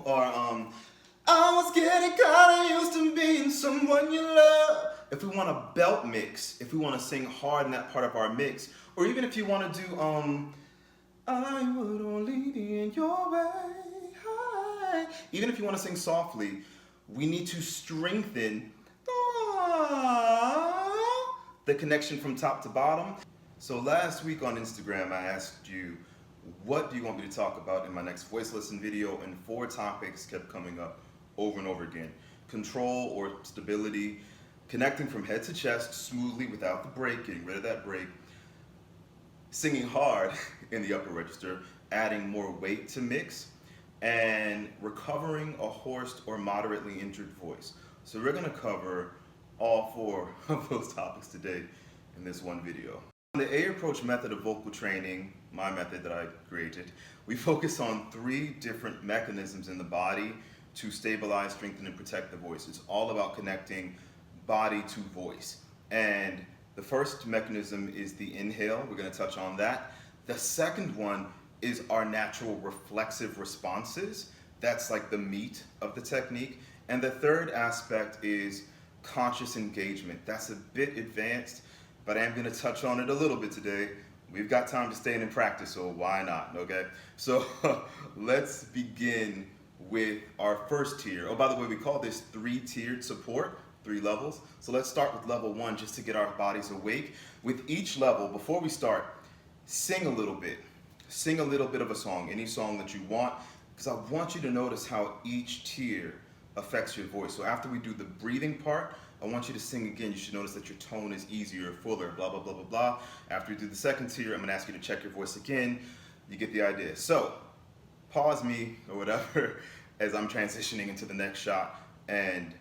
or I was getting kinda used to being someone you love. If we want a belt mix, if we want to sing hard in that part of our mix, or even if you want to do I would only be in your way. Hi. Even if you want to sing softly, we need to strengthen the connection from top to bottom. So last week on Instagram, I asked you, what do you want me to talk about in my next voice lesson video? And 4 topics kept coming up over and over again. Control or stability, connecting from head to chest smoothly without the break, getting rid of that break, singing hard in the upper register, adding more weight to mix, and recovering a hoarse or moderately injured voice. So we're gonna cover all 4 of those topics today in this one video. In the A approach method of vocal training, my method that I created, we focus on 3 different mechanisms in the body to stabilize, strengthen, and protect the voice. It's all about connecting body to voice. And the first mechanism is the inhale. We're going to touch on that. The second one is our natural reflexive responses. That's like the meat of the technique. And the third aspect is conscious engagement. That's a bit advanced, but I am going to touch on it a little bit today. We've got time to stay in practice, so why not, okay? So let's begin with our first tier. Oh, by the way, we call this 3-tiered support, 3 levels. So let's start with level 1 just to get our bodies awake. With each level, before we start, sing a little bit. Sing a little bit of a song, any song that you want, because I want you to notice how each tier affects your voice. So after we do the breathing part, I want you to sing again. You should notice that your tone is easier, fuller, blah, blah, blah, blah, blah. After we do the second tier, I'm gonna ask you to check your voice again. You get the idea. So pause me or whatever as I'm transitioning into the next shot and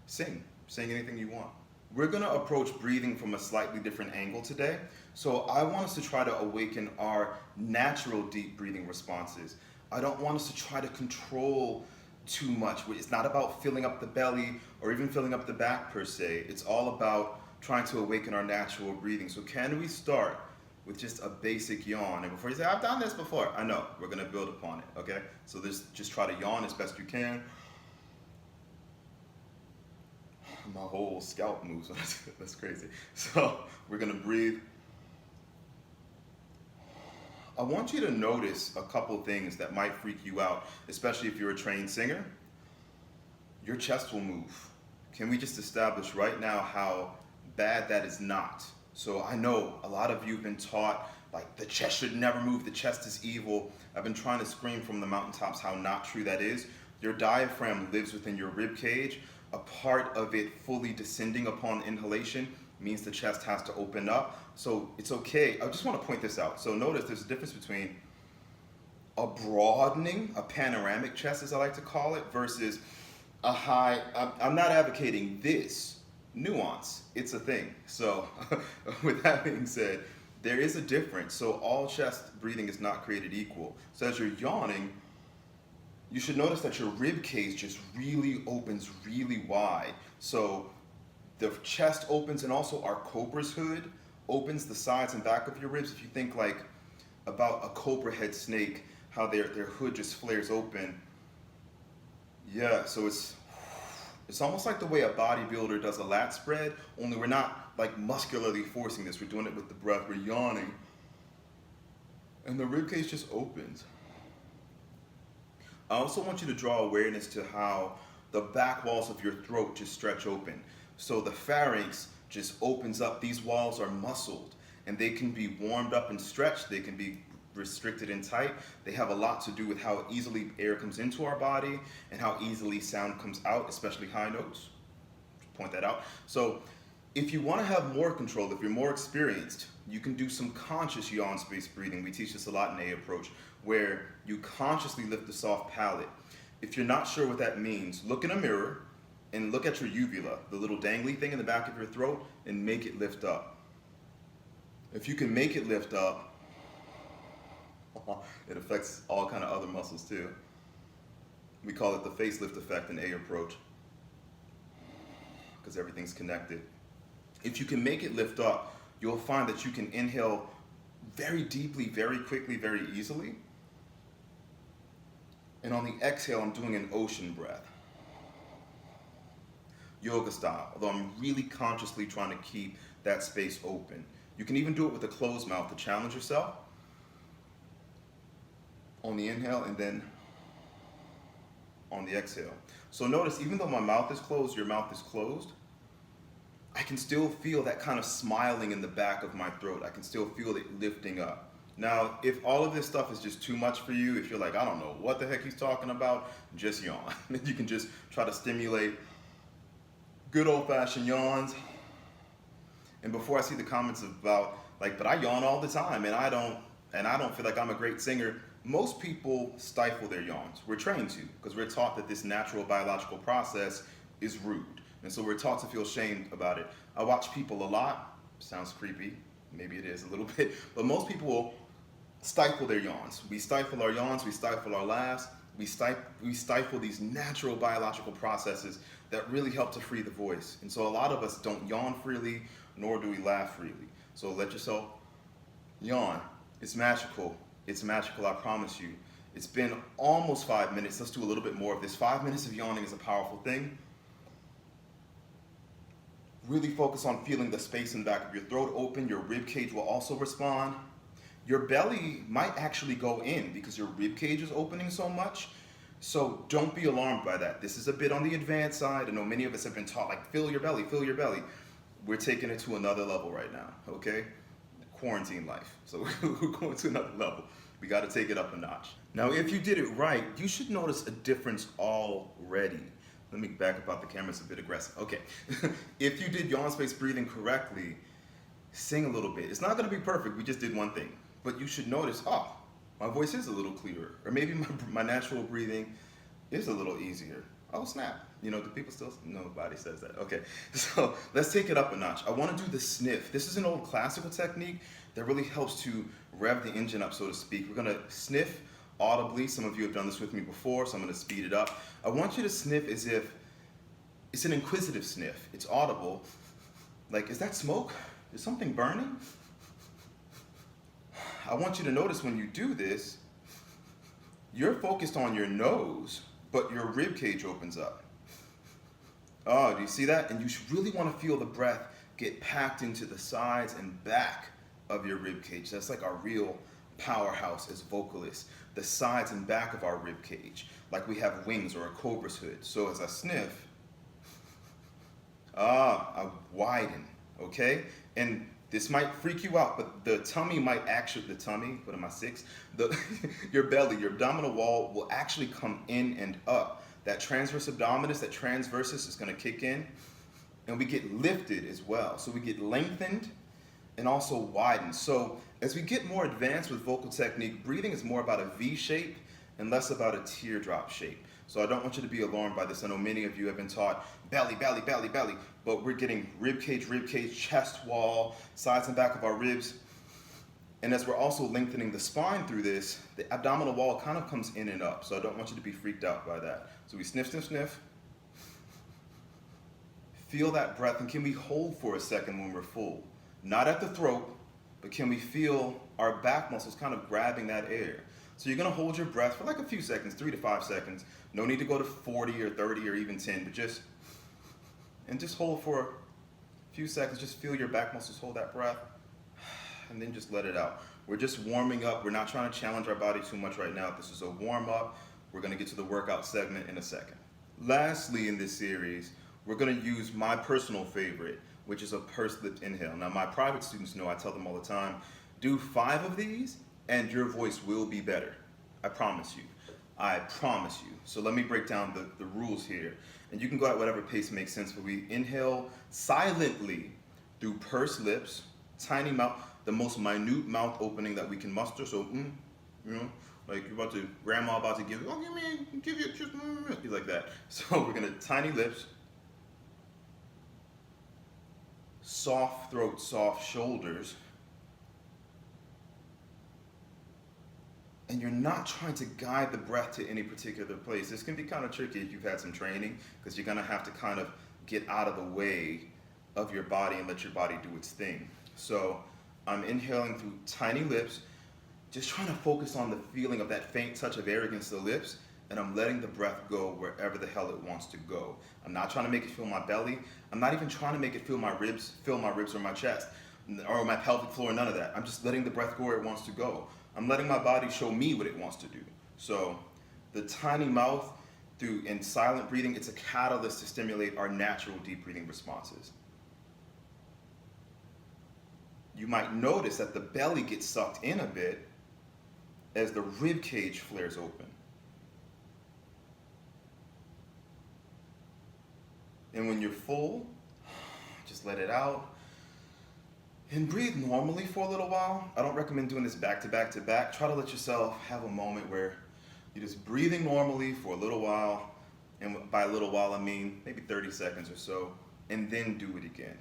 sing anything you want. We're gonna approach breathing from a slightly different angle today. So I want us to try to awaken our natural deep breathing responses. I don't want us to try to control too much. It's not about filling up the belly or even filling up the back per se. It's all about trying to awaken our natural breathing. So can we start with just a basic yawn? And before you say, I've done this before, I know, we're gonna build upon it, okay? So just try to yawn as best you can. My whole scalp moves, that's crazy. So we're gonna breathe. I want you to notice a couple things that might freak you out, especially if you're a trained singer. Your chest will move. Can we just establish right now how bad that is not? So I know a lot of you have been taught like the chest should never move, the chest is evil. I've been trying to scream from the mountaintops how not true that is. Your diaphragm lives within your rib cage. A part of it fully descending upon inhalation means the chest has to open up. So it's okay. I just want to point this out. So notice there's a difference between a broadening, a panoramic chest as I like to call it, versus a high. I'm not advocating this nuance. It's a thing. So with that being said, there is a difference. So all chest breathing is not created equal. So as you're yawning, you should notice that your rib cage just really opens really wide. So the chest opens, and also our cobra's hood opens the sides and back of your ribs. If you think like about a cobra head snake, how their hood just flares open. Yeah, so it's almost like the way a bodybuilder does a lat spread, only we're not like muscularly forcing this. We're doing it with the breath. We're yawning, and the rib cage just opens. I also want you to draw awareness to how the back walls of your throat just stretch open. So the pharynx just opens up. These walls are muscled, and they can be warmed up and stretched. They can be restricted and tight. They have a lot to do with how easily air comes into our body and how easily sound comes out, especially high notes. Point that out. So if you want to have more control, if you're more experienced, you can do some conscious yawn-space breathing. We teach this a lot in A approach, where you consciously lift the soft palate. If you're not sure what that means, look in a mirror and look at your uvula, the little dangly thing in the back of your throat, and make it lift up. If you can make it lift up, it affects all kind of other muscles too. We call it the facelift effect in A approach, because everything's connected. If you can make it lift up, you'll find that you can inhale very deeply, very quickly, very easily. And on the exhale, I'm doing an ocean breath. Yoga style, although I'm really consciously trying to keep that space open. You can even do it with a closed mouth to challenge yourself. On the inhale and then on the exhale. So notice, even though my mouth is closed, your mouth is closed, I can still feel that kind of smiling in the back of my throat. I can still feel it lifting up. Now, if all of this stuff is just too much for you, if you're like, I don't know what the heck he's talking about, just yawn. You can just try to stimulate good old-fashioned yawns. And before I see the comments about, like, but I yawn all the time and I don't feel like I'm a great singer, most people stifle their yawns. We're trained to, because we're taught that this natural biological process is rude. And so we're taught to feel shamed about it. I watch people a lot. Sounds creepy. Maybe it is a little bit. But most people will stifle their yawns. We stifle our yawns. We stifle our laughs. We stifle these natural biological processes that really help to free the voice. And so a lot of us don't yawn freely, nor do we laugh freely. So let yourself yawn. It's magical. It's magical, I promise you. It's been almost 5 minutes. Let's do a little bit more of this. 5 minutes of yawning is a powerful thing. Really focus on feeling the space in the back of your throat open. Your rib cage will also respond. Your belly might actually go in because your rib cage is opening so much. So don't be alarmed by that. This is a bit on the advanced side. I know many of us have been taught, like, fill your belly, fill your belly. We're taking it to another level right now, okay? Quarantine life. So we're going to another level. We got to take it up a notch. Now, if you did it right, you should notice a difference already. Let me back up out the camera, it's a bit aggressive. Okay, if you did yawn-space breathing correctly, sing a little bit. It's not gonna be perfect, we just did one thing. But you should notice, oh, my voice is a little clearer. Or maybe my natural breathing is a little easier. Oh, snap. You know, do people still, nobody says that. Okay, so let's take it up a notch. I wanna do the sniff. This is an old classical technique that really helps to rev the engine up, so to speak. We're gonna sniff audibly. Some of you have done this with me before, so I'm going to speed it up. I want you to sniff as if it's an inquisitive sniff. It's audible. Like, is that smoke? Is something burning? I want you to notice when you do this, you're focused on your nose, but your rib cage opens up. Oh, do you see that? And you should really want to feel the breath get packed into the sides and back of your rib cage. That's like our real powerhouse as vocalists. The sides and back of our rib cage, like we have wings or a cobra's hood. So as I sniff, I widen, okay? And this might freak you out, but the tummy might actually, what am I, 6? Your belly, your abdominal wall will actually come in and up. That transverse abdominis, that transversus is gonna kick in, and we get lifted as well. So we get lengthened and also widened. So as we get more advanced with vocal technique, breathing is more about a V shape and less about a teardrop shape. So I don't want you to be alarmed by this. I know many of you have been taught belly, belly, belly, belly, but we're getting rib cage, chest wall, sides and back of our ribs. And as we're also lengthening the spine through this, the abdominal wall kind of comes in and up. So I don't want you to be freaked out by that. So we sniff, sniff, sniff. Feel that breath, and can we hold for a second when we're full? Not at the throat, but can we feel our back muscles kind of grabbing that air? So you're gonna hold your breath for like a few seconds, 3 to 5 seconds. No need to go to 40 or 30 or even 10, but just hold for a few seconds. Just feel your back muscles hold that breath, and then just let it out. We're just warming up. We're not trying to challenge our body too much right now. This is a warm up. We're gonna get to the workout segment in a second. Lastly in this series, we're gonna use my personal favorite, which is a pursed lip inhale. Now my private students know, I tell them all the time, do 5 of these and your voice will be better. I promise you. I promise you. So let me break down the rules here. And you can go at whatever pace makes sense, but we inhale silently through pursed lips, tiny mouth, the most minute mouth opening that we can muster. So, you know, like you're about to, grandma about to give you a kiss, like that. So we're gonna tiny lips, soft throat, soft shoulders. And you're not trying to guide the breath to any particular place. This can be kind of tricky if you've had some training, because you're gonna have to kind of get out of the way of your body and let your body do its thing. So I'm inhaling through tiny lips, just trying to focus on the feeling of that faint touch of air against the lips, and I'm letting the breath go wherever the hell it wants to go. I'm not trying to make it feel my belly. I'm not even trying to make it feel my ribs or my chest or my pelvic floor, none of that. I'm just letting the breath go where it wants to go. I'm letting my body show me what it wants to do. So the tiny mouth in silent breathing, it's a catalyst to stimulate our natural deep breathing responses. You might notice that the belly gets sucked in a bit as the rib cage flares open. And when you're full, just let it out and breathe normally for a little while. I don't recommend doing this back to back to back. Try to let yourself have a moment where you're just breathing normally for a little while. And by a little while, I mean maybe 30 seconds or so, and then do it again.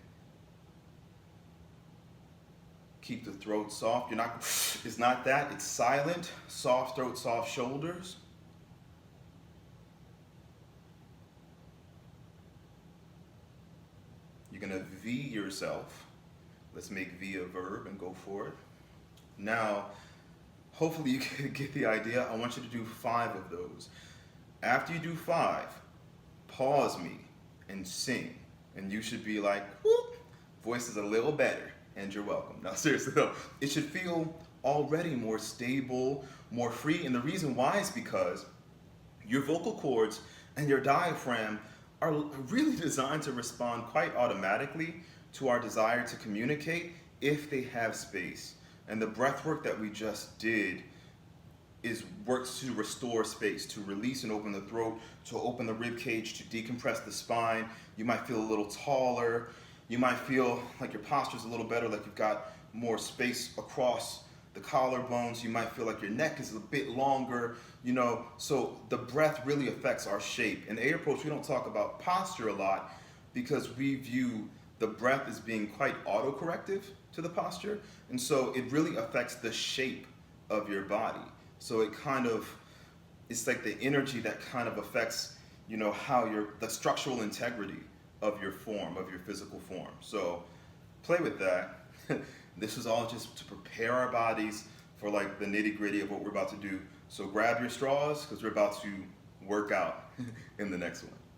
Keep the throat soft. It's not that, it's silent, soft throat, soft shoulders. You're gonna V yourself. Let's make V a verb and go for it. Now, hopefully you can get the idea. I want you to do 5 of those. After you do 5, pause me and sing. And you should be like, whoop, voice is a little better, and you're welcome. Now seriously though, it should feel already more stable, more free. And the reason why is because your vocal cords and your diaphragm are really designed to respond quite automatically to our desire to communicate if they have space. And the breath work that we just did works to restore space, to release and open the throat, to open the rib cage, to decompress the spine. You might feel a little taller. You might feel like your posture's a little better, like you've got more space across the collarbones. You might feel like your neck is a bit longer, so the breath really affects our shape. In A approach, we don't talk about posture a lot because we view the breath as being quite autocorrective to the posture. And so it really affects the shape of your body. So it's like the energy that kind of affects, how the structural integrity of your form, of your physical form. So play with that. This is all just to prepare our bodies for like the nitty gritty of what we're about to do. So grab your straws because we're about to work out in the next one.